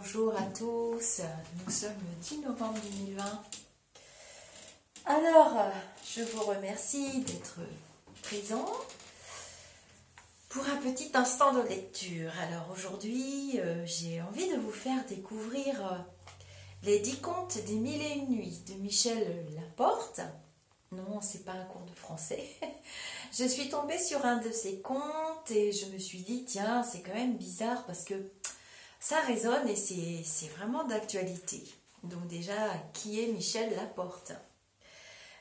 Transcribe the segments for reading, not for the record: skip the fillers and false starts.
Bonjour à tous, nous sommes le 10 novembre 2020. Alors, je vous remercie d'être présents pour un petit instant de lecture. Alors aujourd'hui, j'ai envie de vous faire découvrir les 10 contes des Mille et une nuits de Michel Laporte. Non, c'est pas un cours de français. Je suis tombée sur un de ces contes et je me suis dit, tiens, c'est quand même bizarre parce que ça résonne et c'est vraiment d'actualité. Donc déjà, qui est Michel Laporte?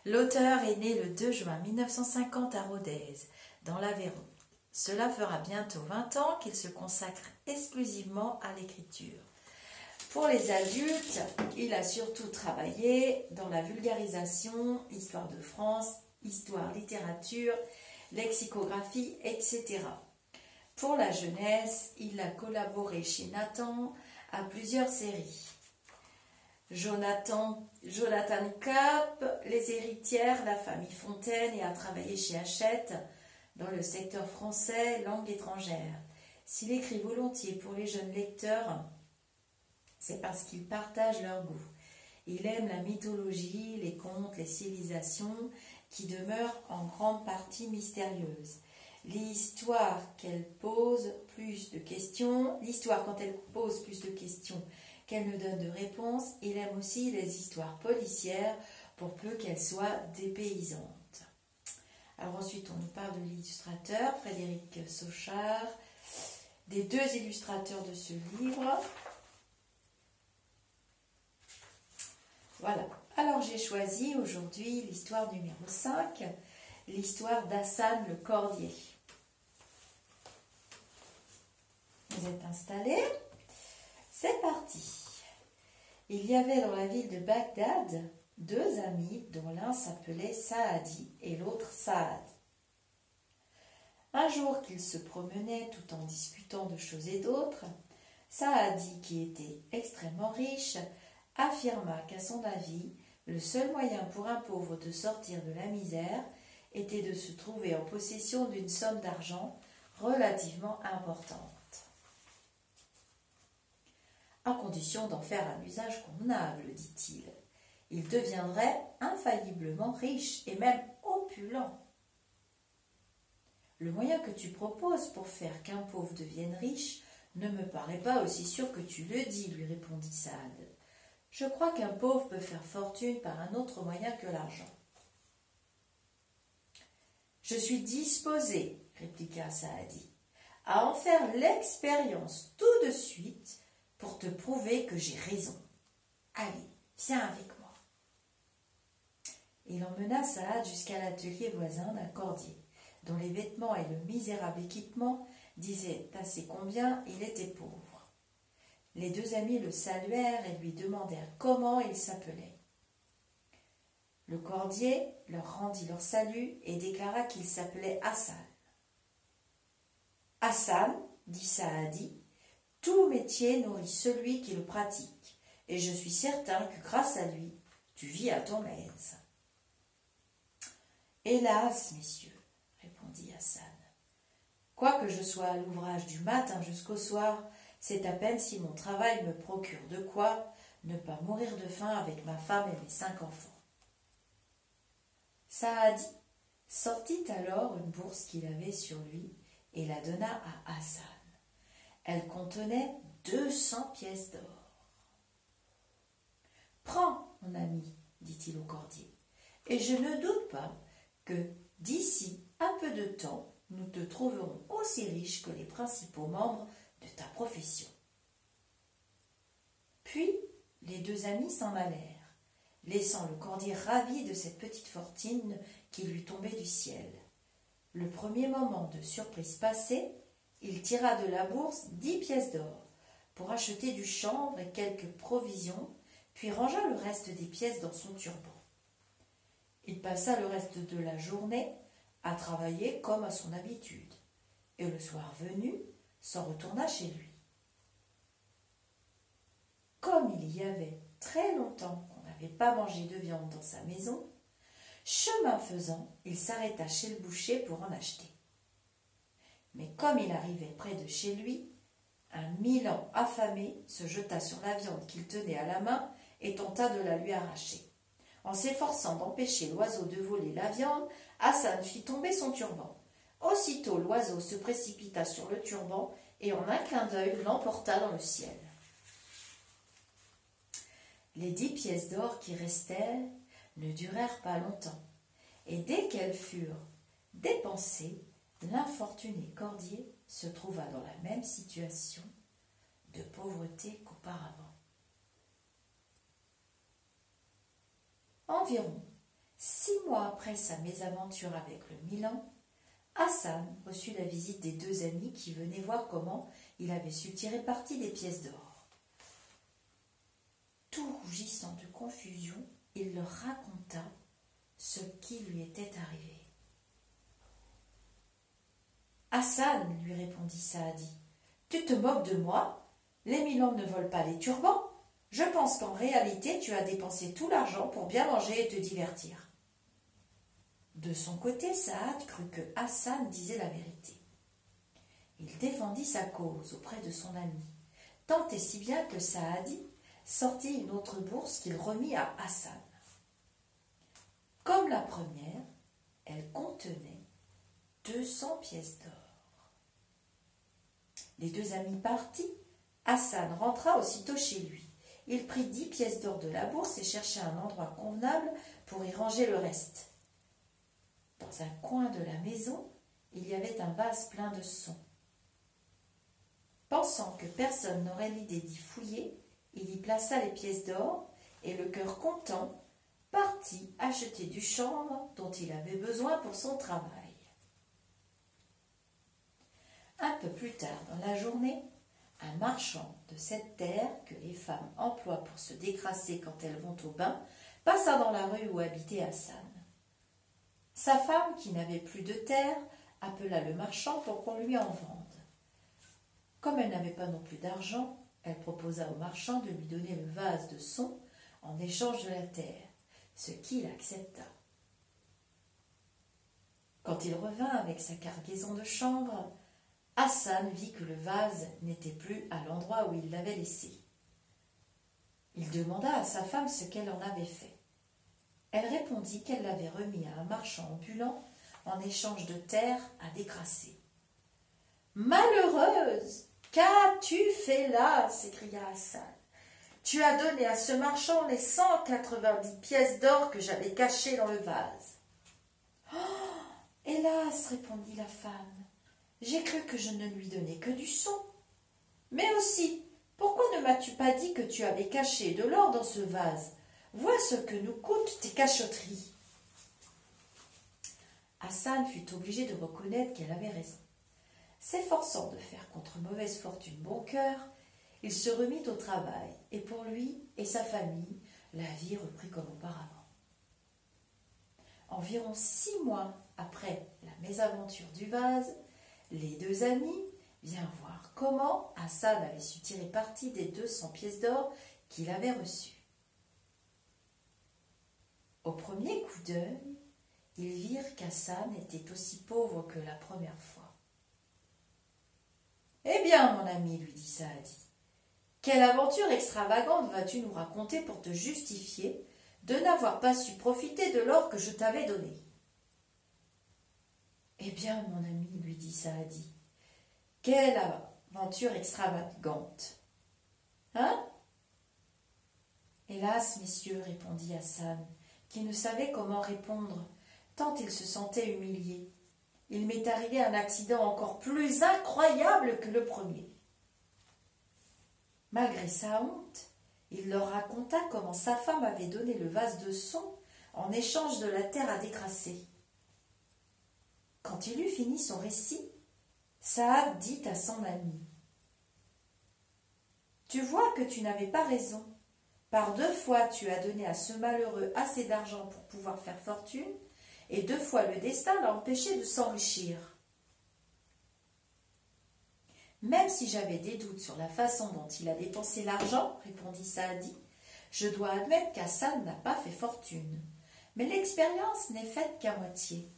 L'auteur est né le 2 juin 1950 à Rodez, dans l'Aveyron. Cela fera bientôt 20 ans qu'il se consacre exclusivement à l'écriture. Pour les adultes, il a surtout travaillé dans la vulgarisation, histoire de France, histoire, littérature, lexicographie, etc. Pour la jeunesse, il a collaboré chez Nathan à plusieurs séries. Jonathan Cap, Les Héritières, La Famille Fontaine et a travaillé chez Hachette dans le secteur français, langue étrangère. S'il écrit volontiers pour les jeunes lecteurs, c'est parce qu'il partage leur goût. Il aime la mythologie, les contes, les civilisations qui demeurent en grande partie mystérieuses. L'histoire quand elle pose plus de questions qu'elle ne donne de réponses. Il aime aussi les histoires policières pour peu qu'elles soient dépaysantes. Alors ensuite, on nous parle de l'illustrateur Frédéric Sauchard, des deux illustrateurs de ce livre. Voilà. Alors j'ai choisi aujourd'hui l'histoire numéro 5, l'histoire d'Hassan le Cordier. Vous êtes installés? C'est parti. Il y avait dans la ville de Bagdad deux amis dont l'un s'appelait Saadi et l'autre Saad. Un jour qu'ils se promenaient tout en discutant de choses et d'autres, Saadi, qui était extrêmement riche, affirma qu'à son avis, le seul moyen pour un pauvre de sortir de la misère était de se trouver en possession d'une somme d'argent relativement importante, à condition d'en faire un usage convenable, dit-il. Il deviendrait infailliblement riche et même opulent. Le moyen que tu proposes pour faire qu'un pauvre devienne riche ne me paraît pas aussi sûr que tu le dis, lui répondit Saad. Je crois qu'un pauvre peut faire fortune par un autre moyen que l'argent. Je suis disposé, répliqua Saadi, à en faire l'expérience tout de suite pour te prouver que j'ai raison. Allez, viens avec moi. Il emmena Saad jusqu'à l'atelier voisin d'un cordier, dont les vêtements et le misérable équipement disaient assez combien il était pauvre. Les deux amis le saluèrent et lui demandèrent comment il s'appelait. Le cordier leur rendit leur salut et déclara qu'il s'appelait Hassan. Hassan, dit Saadi, tout métier nourrit celui qui le pratique, et je suis certain que grâce à lui, tu vis à ton aise. Hélas, messieurs, répondit Hassan, quoique je sois à l'ouvrage du matin jusqu'au soir, c'est à peine si mon travail me procure de quoi ne pas mourir de faim avec ma femme et mes 5 enfants. Saadi sortit alors une bourse qu'il avait sur lui et la donna à Hassan. Elle contenait 200 pièces d'or. « Prends, mon ami, dit-il au cordier, et je ne doute pas que d'ici un peu de temps, nous te trouverons aussi riche que les principaux membres de ta profession. » Puis les deux amis s'en allèrent, laissant le cordier ravi de cette petite fortune qui lui tombait du ciel. Le premier moment de surprise passé, il tira de la bourse 10 pièces d'or pour acheter du chanvre et quelques provisions, puis rangea le reste des pièces dans son turban. Il passa le reste de la journée à travailler comme à son habitude, et le soir venu, s'en retourna chez lui. Comme il y avait très longtemps qu'on n'avait pas mangé de viande dans sa maison, chemin faisant, il s'arrêta chez le boucher pour en acheter. Mais comme il arrivait près de chez lui, Un Milan affamé se jeta sur la viande qu'il tenait à la main et tenta de la lui arracher. En s'efforçant d'empêcher l'oiseau de voler la viande, Hassan fit tomber son turban. Aussitôt l'oiseau se précipita sur le turban et en un clin d'œil l'emporta dans le ciel. Les 10 pièces d'or qui restèrent ne durèrent pas longtemps, et dès qu'elles furent dépensées, l'infortuné Cordier se trouva dans la même situation de pauvreté qu'auparavant. Environ 6 mois après sa mésaventure avec le Milan, Hassan reçut la visite des 2 amis qui venaient voir comment il avait su tirer parti des pièces d'or. Tout rougissant de confusion, il leur raconta ce qui lui était arrivé. « Hassan, lui répondit Saadi, tu te moques de moi? Les Milans ne volent pas les turbans. Je pense qu'en réalité, tu as dépensé tout l'argent pour bien manger et te divertir. » De son côté, Saad crut que Hassan disait la vérité. Il défendit sa cause auprès de son ami, tant et si bien que Saadi sortit une autre bourse qu'il remit à Hassan. Comme la première, elle contenait 200 pièces d'or. Les 2 amis partis, Hassan rentra aussitôt chez lui. Il prit 10 pièces d'or de la bourse et chercha un endroit convenable pour y ranger le reste. Dans un coin de la maison, il y avait un vase plein de son. Pensant que personne n'aurait l'idée d'y fouiller, il y plaça les pièces d'or et, le cœur content, partit acheter du chanvre dont il avait besoin pour son travail. Un peu plus tard dans la journée, un marchand de cette terre que les femmes emploient pour se décrasser quand elles vont au bain passa dans la rue où habitait Hassan. Sa femme, qui n'avait plus de terre, appela le marchand pour qu'on lui en vende. Comme elle n'avait pas non plus d'argent, elle proposa au marchand de lui donner le vase de son en échange de la terre, ce qu'il accepta. Quand il revint avec sa cargaison de chanvre, Hassan vit que le vase n'était plus à l'endroit où il l'avait laissé. Il demanda à sa femme ce qu'elle en avait fait. Elle répondit qu'elle l'avait remis à un marchand ambulant en échange de terre à décrasser. « Malheureuse, qu'as-tu fait là ?» s'écria Hassan. « Tu as donné à ce marchand les 190 pièces d'or que j'avais cachées dans le vase. »« Oh, hélas !» répondit la femme. « J'ai cru que je ne lui donnais que du son. Mais aussi, pourquoi ne m'as-tu pas dit que tu avais caché de l'or dans ce vase ? Vois ce que nous coûtent tes cachotteries. » Hassan fut obligé de reconnaître qu'elle avait raison. S'efforçant de faire contre mauvaise fortune bon cœur, il se remit au travail, et pour lui et sa famille, la vie reprit comme auparavant. Environ 6 mois après la mésaventure du vase, les 2 amis vinrent voir comment Hassan avait su tirer parti des 200 pièces d'or qu'il avait reçues. Au premier coup d'œil, ils virent qu'Hassan était aussi pauvre que la première fois. « Eh bien, mon ami, lui dit Saadi, quelle aventure extravagante vas-tu nous raconter pour te justifier de n'avoir pas su profiter de l'or que je t'avais donné ?»« Eh bien, mon ami, lui dit Saadi, quelle aventure extravagante, hein ?»« Hélas, messieurs, répondit Hassan, qui ne savait comment répondre, tant il se sentait humilié. Il m'est arrivé un accident encore plus incroyable que le premier. » Malgré sa honte, il leur raconta comment sa femme avait donné le vase de son en échange de la terre à décrasser. Quand il eut fini son récit, Saad dit à son ami : « Tu vois que tu n'avais pas raison. Par 2 fois, tu as donné à ce malheureux assez d'argent pour pouvoir faire fortune, et 2 fois le destin l'a empêché de s'enrichir. Même si j'avais des doutes sur la façon dont il a dépensé l'argent, répondit Saadi, je dois admettre qu'Hassan n'a pas fait fortune. Mais l'expérience n'est faite qu'à moitié.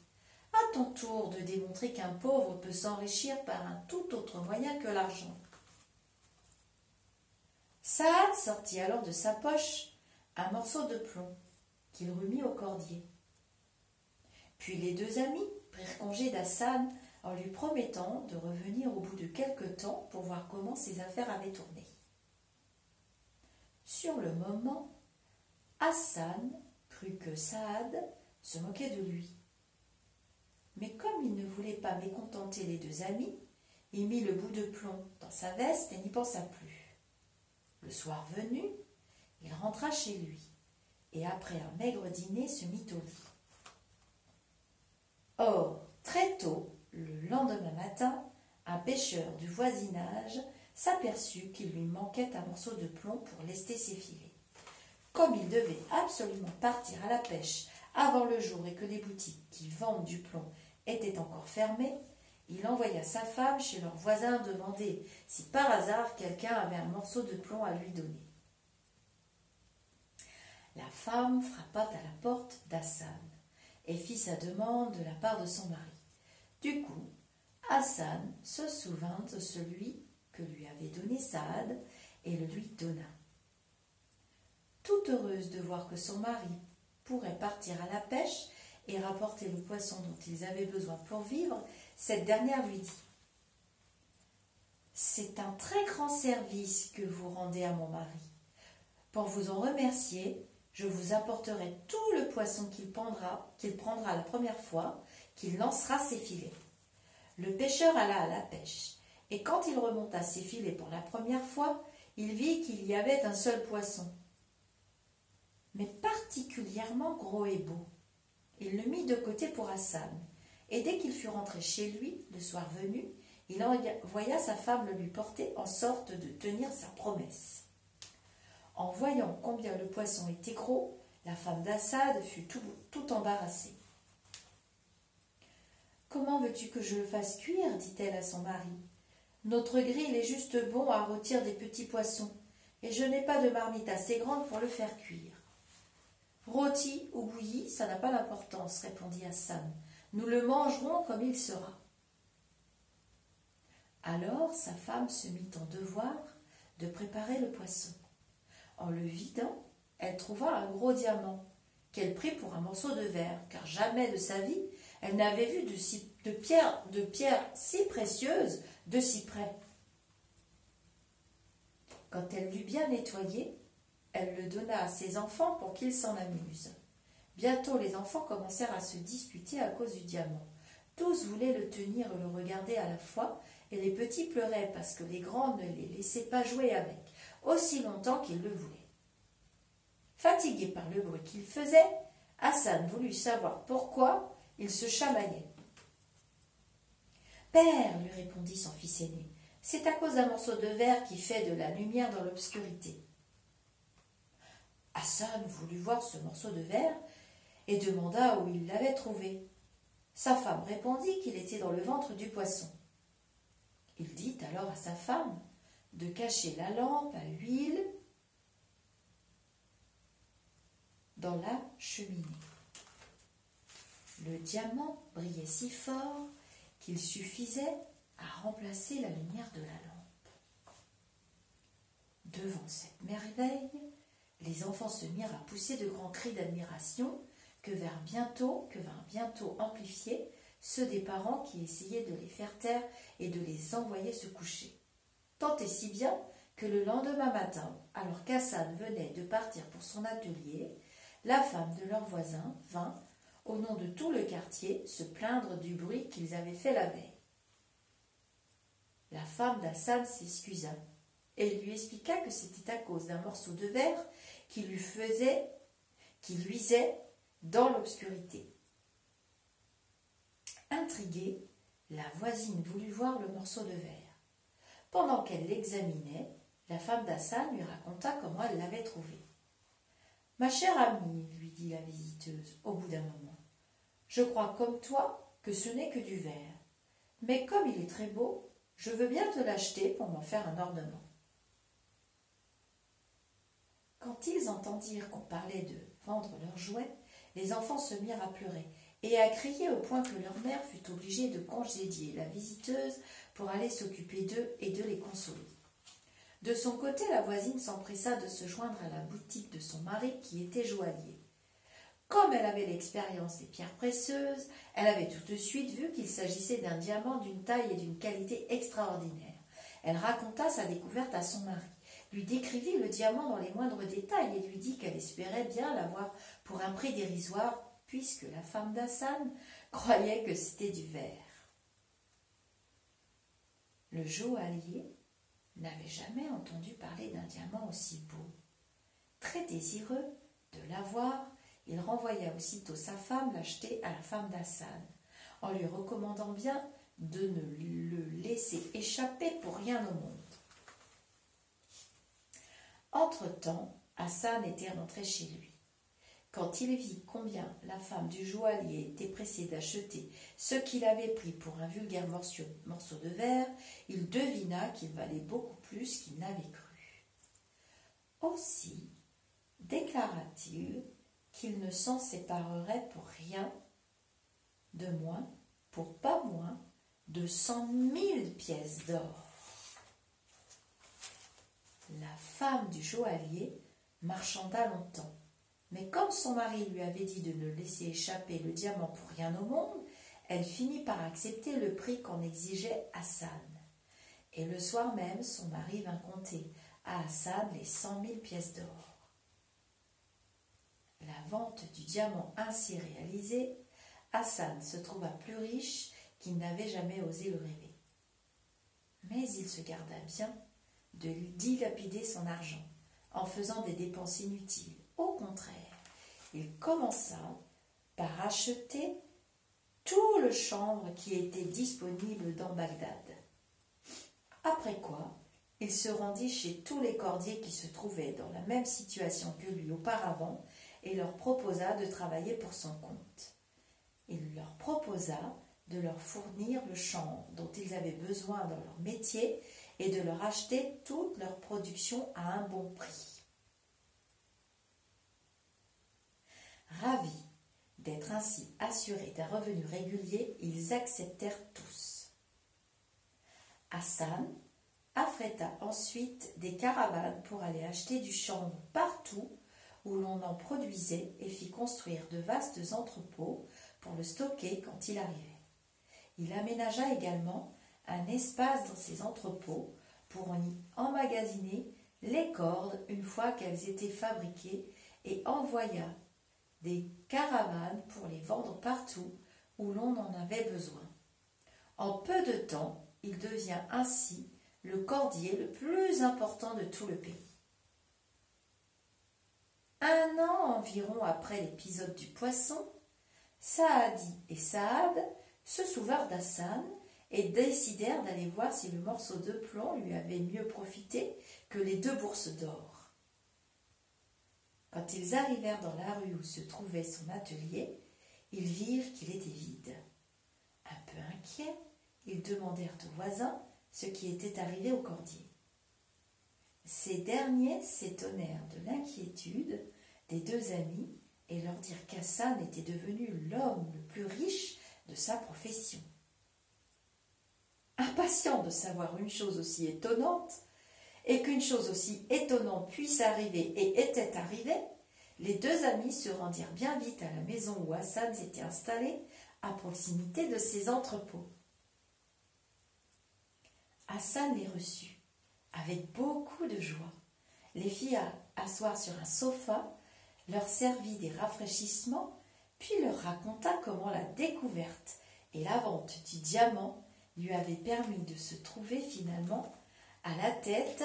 À ton tour de démontrer qu'un pauvre peut s'enrichir par un tout autre moyen que l'argent. » Saad sortit alors de sa poche un morceau de plomb qu'il remit au cordier. Puis les deux amis prirent congé d'Hassan en lui promettant de revenir au bout de quelque temps pour voir comment ses affaires avaient tourné. Sur le moment, Hassan crut que Saad se moquait de lui. Mais comme il ne voulait pas mécontenter les deux amis, il mit le bout de plomb dans sa veste et n'y pensa plus. Le soir venu, il rentra chez lui et après un maigre dîner se mit au lit. Or, très tôt, le lendemain matin, un pêcheur du voisinage s'aperçut qu'il lui manquait un morceau de plomb pour lester ses filets. Comme il devait absolument partir à la pêche avant le jour et que les boutiques qui vendent du plomb étaient encore fermées, il envoya sa femme chez leur voisin demander si par hasard quelqu'un avait un morceau de plomb à lui donner. La femme frappa à la porte d'Hassan et fit sa demande de la part de son mari. Du coup, Hassan se souvint de celui que lui avait donné Saad et le lui donna. Toute heureuse de voir que son mari pourrait partir à la pêche et rapporter le poisson dont ils avaient besoin pour vivre, cette dernière lui dit « C'est un très grand service que vous rendez à mon mari. Pour vous en remercier, je vous apporterai tout le poisson qu'il prendra la première fois qu'il lancera ses filets. » Le pêcheur alla à la pêche, et quand il remonta ses filets pour la première fois, il vit qu'il y avait un seul poisson, mais particulièrement gros et beau. Il le mit de côté pour Hassan, et dès qu'il fut rentré chez lui, le soir venu, il envoya sa femme le lui porter en sorte de tenir sa promesse. En voyant combien le poisson était gros, la femme d'Assad fut tout embarrassée. « Comment veux-tu que je le fasse cuire » dit-elle à son mari. « Notre grille est juste bon à rôtir des petits poissons, et je n'ai pas de marmite assez grande pour le faire cuire. »« Rôti ou bouilli, ça n'a pas d'importance, » répondit Hassan. « Nous le mangerons comme il sera. » Alors sa femme se mit en devoir de préparer le poisson. En le vidant, elle trouva un gros diamant, qu'elle prit pour un morceau de verre, car jamais de sa vie elle n'avait vu de pierre si précieuse de si près. Quand elle l'eut bien nettoyé, elle le donna à ses enfants pour qu'ils s'en amusent. Bientôt les enfants commencèrent à se disputer à cause du diamant. Tous voulaient le tenir et le regarder à la fois, et les petits pleuraient parce que les grands ne les laissaient pas jouer avec, aussi longtemps qu'ils le voulaient. Fatigué par le bruit qu'il faisait, Hassan voulut savoir pourquoi il se chamaillait. « Père, lui répondit son fils aîné, c'est à cause d'un morceau de verre qui fait de la lumière dans l'obscurité. » Hassan voulut voir ce morceau de verre et demanda où il l'avait trouvé. Sa femme répondit qu'il était dans le ventre du poisson. Il dit alors à sa femme de cacher la lampe à huile dans la cheminée. Le diamant brillait si fort qu'il suffisait à remplacer la lumière de la lampe. Devant cette merveille, les enfants se mirent à pousser de grands cris d'admiration que vinrent bientôt amplifier ceux des parents qui essayaient de les faire taire et de les envoyer se coucher. Tant et si bien que le lendemain matin, alors qu'Hassan venait de partir pour son atelier, la femme de leur voisin vint, au nom de tout le quartier, se plaindre du bruit qu'ils avaient fait la veille. La femme d'Hassan s'excusa et lui expliqua que c'était à cause d'un morceau de verre qui luisait dans l'obscurité. Intriguée, la voisine voulut voir le morceau de verre. Pendant qu'elle l'examinait, la femme d'Hassan lui raconta comment elle l'avait trouvé. « Ma chère amie, lui dit la visiteuse au bout d'un moment, je crois comme toi que ce n'est que du verre, mais comme il est très beau, je veux bien te l'acheter pour m'en faire un ornement. » Quand ils entendirent qu'on parlait de vendre leurs jouets, les enfants se mirent à pleurer et à crier au point que leur mère fut obligée de congédier la visiteuse pour aller s'occuper d'eux et de les consoler. De son côté, la voisine s'empressa de se joindre à la boutique de son mari qui était joaillier. Comme elle avait l'expérience des pierres précieuses, elle avait tout de suite vu qu'il s'agissait d'un diamant d'une taille et d'une qualité extraordinaire. Elle raconta sa découverte à son mari, lui décrivit le diamant dans les moindres détails et lui dit qu'elle espérait bien l'avoir pour un prix dérisoire, puisque la femme d'Hassan croyait que c'était du verre. Le joaillier n'avait jamais entendu parler d'un diamant aussi beau. Très désireux de l'avoir, il renvoya aussitôt sa femme l'acheter à la femme d'Hassan, en lui recommandant bien de ne le laisser échapper pour rien au monde. Entre-temps, Hassan était rentré chez lui. Quand il vit combien la femme du joaillier était pressée d'acheter ce qu'il avait pris pour un vulgaire morceau de verre, il devina qu'il valait beaucoup plus qu'il n'avait cru. Aussi déclara-t-il qu'il ne s'en séparerait pour rien de moins, pour pas moins de 100 000 pièces d'or. La femme du joaillier marchanda longtemps, mais comme son mari lui avait dit de ne laisser échapper le diamant pour rien au monde, elle finit par accepter le prix qu'en exigeait Hassan. Et le soir même, son mari vint compter à Hassan les 100 000 pièces d'or. La vente du diamant ainsi réalisée, Hassan se trouva plus riche qu'il n'avait jamais osé le rêver. Mais il se garda bien de dilapider son argent en faisant des dépenses inutiles. Au contraire, il commença par acheter tout le chanvre qui était disponible dans Bagdad. Après quoi, il se rendit chez tous les cordiers qui se trouvaient dans la même situation que lui auparavant et leur proposa de travailler pour son compte. Il leur proposa de leur fournir le chanvre dont ils avaient besoin dans leur métier et de leur acheter toute leur production à un bon prix. Ravis d'être ainsi assurés d'un revenu régulier, ils acceptèrent tous. Hassan affréta ensuite des caravanes pour aller acheter du chanvre partout où l'on en produisait et fit construire de vastes entrepôts pour le stocker quand il arrivait. Il aménagea également un espace dans ces entrepôts pour y emmagasiner les cordes une fois qu'elles étaient fabriquées et envoya des caravanes pour les vendre partout où l'on en avait besoin. En peu de temps, il devient ainsi le cordier le plus important de tout le pays. Un an environ après l'épisode du poisson, Saadi et Saad se souvinrent d'Hassan et décidèrent d'aller voir si le morceau de plomb lui avait mieux profité que les 2 bourses d'or. Quand ils arrivèrent dans la rue où se trouvait son atelier, ils virent qu'il était vide. Un peu inquiets, ils demandèrent aux voisins ce qui était arrivé au cordier. Ces derniers s'étonnèrent de l'inquiétude des 2 amis et leur dirent qu'Hassan était devenu l'homme le plus riche de sa profession. Impatient de savoir une chose aussi étonnante, et qu'une chose aussi étonnante puisse arriver et était arrivée, les 2 amis se rendirent bien vite à la maison où Hassan s'était installé, à proximité de ses entrepôts. Hassan les reçut avec beaucoup de joie, les fit asseoir sur un sofa, leur servit des rafraîchissements, puis leur raconta comment la découverte et la vente du diamant lui avaient permis de se trouver finalement à la tête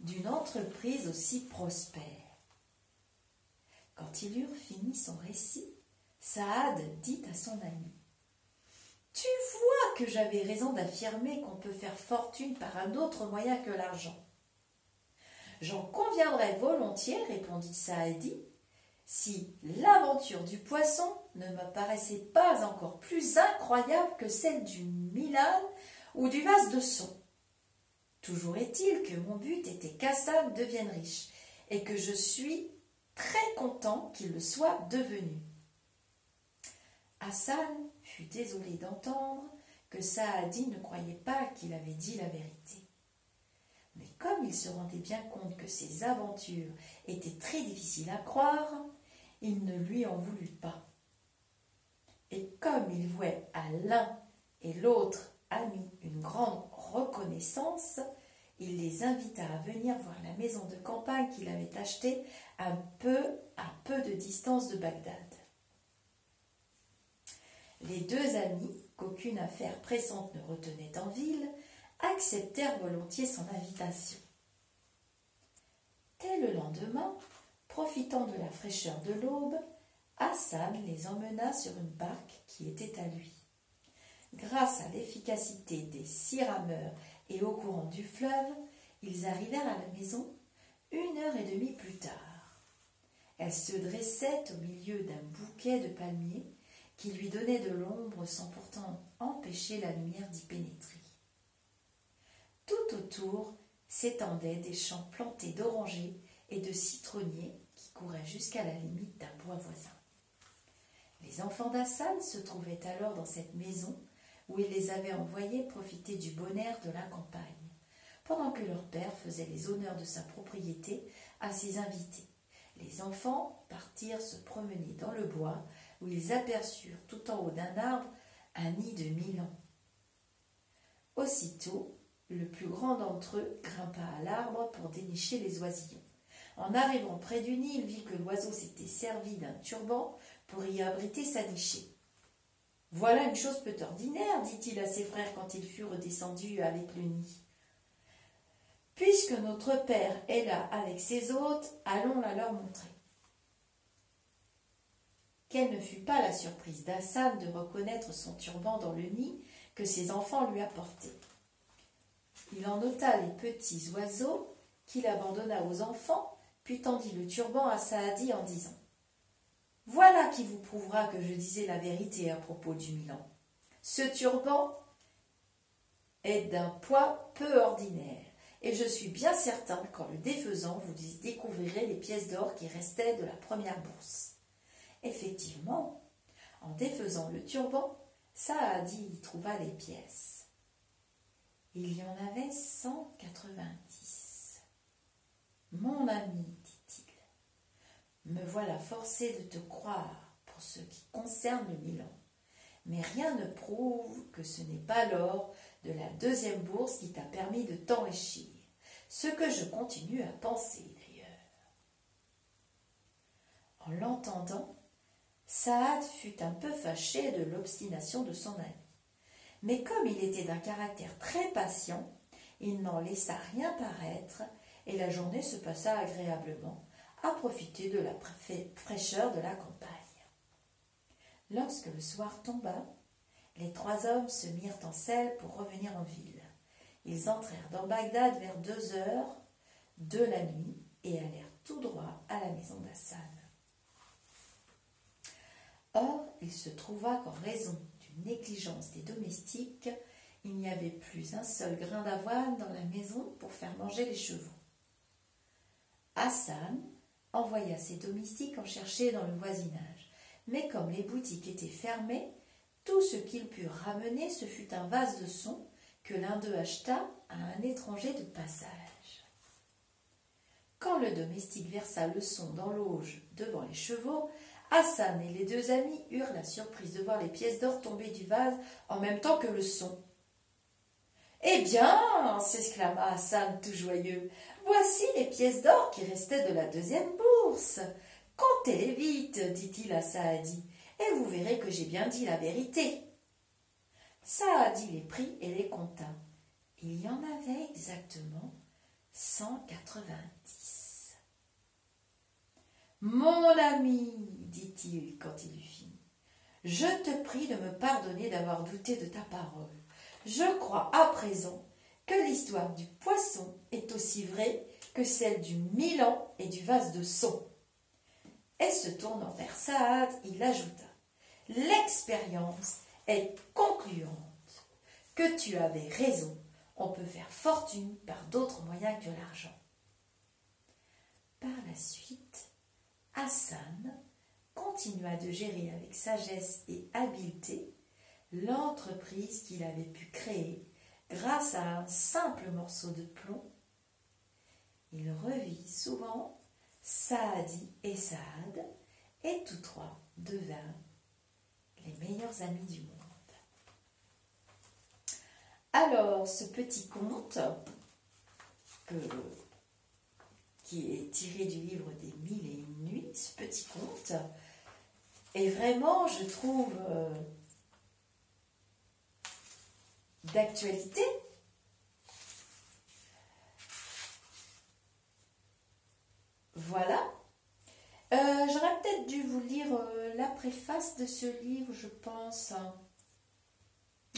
d'une entreprise aussi prospère. Quand ils eurent fini son récit, Saad dit à son ami : « Tu vois que j'avais raison d'affirmer qu'on peut faire fortune par un autre moyen que l'argent. »« J'en conviendrais volontiers, répondit Saadi, si l'aventure du poisson ne me paraissait pas encore plus incroyable que celle du Milan ou du vase de son. Toujours est-il que mon but était qu'Hassan devienne riche et que je suis très content qu'il le soit devenu. » Hassan fut désolé d'entendre que Saadi ne croyait pas qu'il avait dit la vérité. Mais comme il se rendait bien compte que ses aventures étaient très difficiles à croire, il ne lui en voulut pas. Et comme il vouait à l'un et l'autre ami une grande reconnaissance, il les invita à venir voir la maison de campagne qu'il avait achetée à peu de distance de Bagdad. Les deux amis, qu'aucune affaire pressante ne retenait en ville, acceptèrent volontiers son invitation. Dès le lendemain, profitant de la fraîcheur de l'aube, Hassan les emmena sur une barque qui était à lui. Grâce à l'efficacité des 6 rameurs et au courant du fleuve, ils arrivèrent à la maison 1h30 plus tard. Elle se dressait au milieu d'un bouquet de palmiers qui lui donnait de l'ombre sans pourtant empêcher la lumière d'y pénétrer. Tout autour s'étendaient des champs plantés d'orangers et de citronniers qui couraient jusqu'à la limite d'un bois voisin. Les enfants d'Hassan se trouvaient alors dans cette maison où il les avait envoyés profiter du bon air de la campagne, pendant que leur père faisait les honneurs de sa propriété à ses invités. Les enfants partirent se promener dans le bois où ils aperçurent tout en haut d'un arbre un nid de milan. Aussitôt, le plus grand d'entre eux grimpa à l'arbre pour dénicher les oisillons. En arrivant près du nid, il vit que l'oiseau s'était servi d'un turban pour y abriter sa nichée. « Voilà une chose peu ordinaire, dit-il à ses frères quand ils furent descendus avec le nid. Puisque notre père est là avec ses hôtes, allons la leur montrer. » Quelle ne fut pas la surprise d'Hassan de reconnaître son turban dans le nid que ses enfants lui apportaient. Il en ôta les petits oiseaux qu'il abandonna aux enfants, puis tendit le turban à Saadi en disant « Voilà qui vous prouvera que je disais la vérité à propos du Milan. Ce turban est d'un poids peu ordinaire, et je suis bien certain qu'en le défaisant, vous y découvrirez les pièces d'or qui restaient de la première bourse. » Effectivement, en défaisant le turban, Saadi y trouva les pièces. Il y en avait 190. « Mon ami, dit-il, me voilà forcé de te croire pour ce qui concerne le Milan, mais rien ne prouve que ce n'est pas l'or de la deuxième bourse qui t'a permis de t'enrichir, ce que je continue à penser d'ailleurs. » En l'entendant, Saad fut un peu fâché de l'obstination de son ami. Mais comme il était d'un caractère très patient, il n'en laissa rien paraître et la journée se passa agréablement à profiter de la fraîcheur de la campagne. Lorsque le soir tomba, les 3 hommes se mirent en selle pour revenir en ville. Ils entrèrent dans Bagdad vers 2h de la nuit et allèrent tout droit à la maison d'Hassan. Or, il se trouva qu'en raison d'une négligence des domestiques, il n'y avait plus un seul grain d'avoine dans la maison pour faire manger les chevaux. Hassan envoya ses domestiques en chercher dans le voisinage, mais comme les boutiques étaient fermées, tout ce qu'ils purent ramener, ce fut un vase de son que l'un d'eux acheta à un étranger de passage. Quand le domestique versa le son dans l'auge devant les chevaux, Hassan et les 2 amis eurent la surprise de voir les pièces d'or tomber du vase en même temps que le son. « Eh bien, s'exclama Hassan tout joyeux, voici les pièces d'or qui restaient de la deuxième bourse. Comptez-les vite, dit-il à Saadi, et vous verrez que j'ai bien dit la vérité. » Saadi les prit et les compta. Il y en avait exactement 190. « Mon ami, dit-il quand il eut fini, je te prie de me pardonner d'avoir douté de ta parole. Je crois à présent que l'histoire du poisson est aussi vraie que celle du Milan et du vase de son. » Et se tournant vers Saad, il ajouta « L'expérience est concluante. Que tu avais raison, on peut faire fortune par d'autres moyens que l'argent. » Par la suite, Hassan continua de gérer avec sagesse et habileté l'entreprise qu'il avait pu créer grâce à un simple morceau de plomb il revit souvent Saadi et Saad, et tous trois devinrent les meilleurs amis du monde. Alors, ce petit conte, qui est tiré du livre des 1001 nuits, ce petit conte est vraiment, je trouve, d'actualité. Voilà. J'aurais peut-être dû vous lire la préface de ce livre, je pense.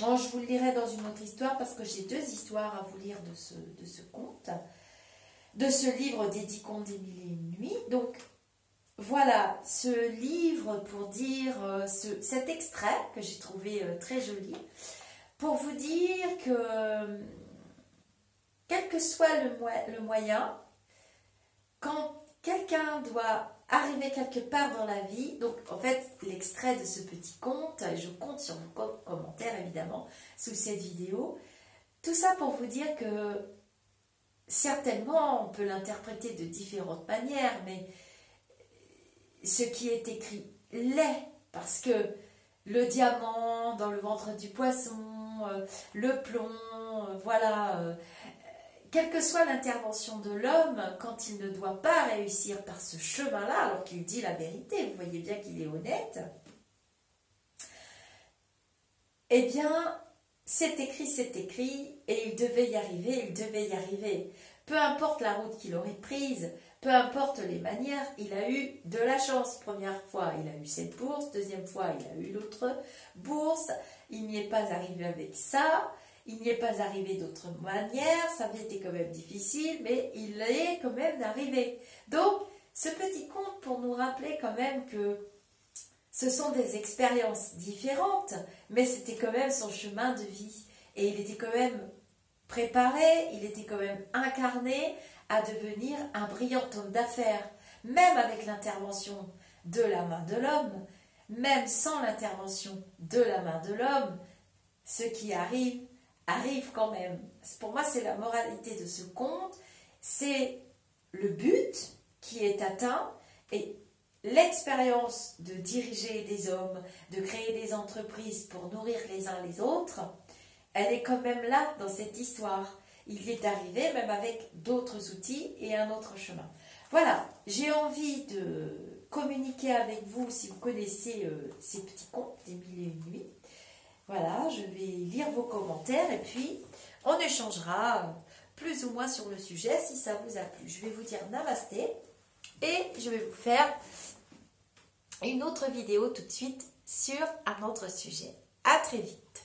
Non, je vous le lirai dans une autre histoire parce que j'ai deux histoires à vous lire de ce conte, de ce livre des 10 contes des 1001 nuits. Donc, voilà, ce livre pour dire cet extrait que j'ai trouvé très joli, pour vous dire que, quel que soit le moyen, quand quelqu'un doit arriver quelque part dans la vie, donc en fait l'extrait de ce petit conte, je compte sur vos commentaires évidemment sous cette vidéo, tout ça pour vous dire que certainement on peut l'interpréter de différentes manières, mais ce qui est écrit l'est, parce que le diamant dans le ventre du poisson, le plomb, voilà, quelle que soit l'intervention de l'homme, quand il ne doit pas réussir par ce chemin-là, alors qu'il dit la vérité, vous voyez bien qu'il est honnête, eh bien, c'est écrit, et il devait y arriver. Peu importe la route qu'il aurait prise, peu importe les manières, il a eu de la chance. Première fois, il a eu cette bourse, deuxième fois, il a eu l'autre bourse, il n'y est pas arrivé avec ça. Il n'y est pas arrivé d'autre manière, ça avait été quand même difficile, mais il est quand même arrivé. Donc, ce petit conte pour nous rappeler quand même que ce sont des expériences différentes, mais c'était quand même son chemin de vie. Et il était quand même préparé, il était quand même incarné à devenir un brillant homme d'affaires, même avec l'intervention de la main de l'homme, même sans l'intervention de la main de l'homme, ce qui arrive quand même. Pour moi, c'est la moralité de ce conte, c'est le but qui est atteint et l'expérience de diriger des hommes, de créer des entreprises pour nourrir les uns les autres, elle est quand même là dans cette histoire. Il y est arrivé même avec d'autres outils et un autre chemin. Voilà, j'ai envie de communiquer avec vous si vous connaissez ces petits contes des 1001 nuits. Voilà, je vais lire vos commentaires et puis on échangera plus ou moins sur le sujet si ça vous a plu. Je vais vous dire namasté et je vais vous faire une autre vidéo tout de suite sur un autre sujet. À très vite.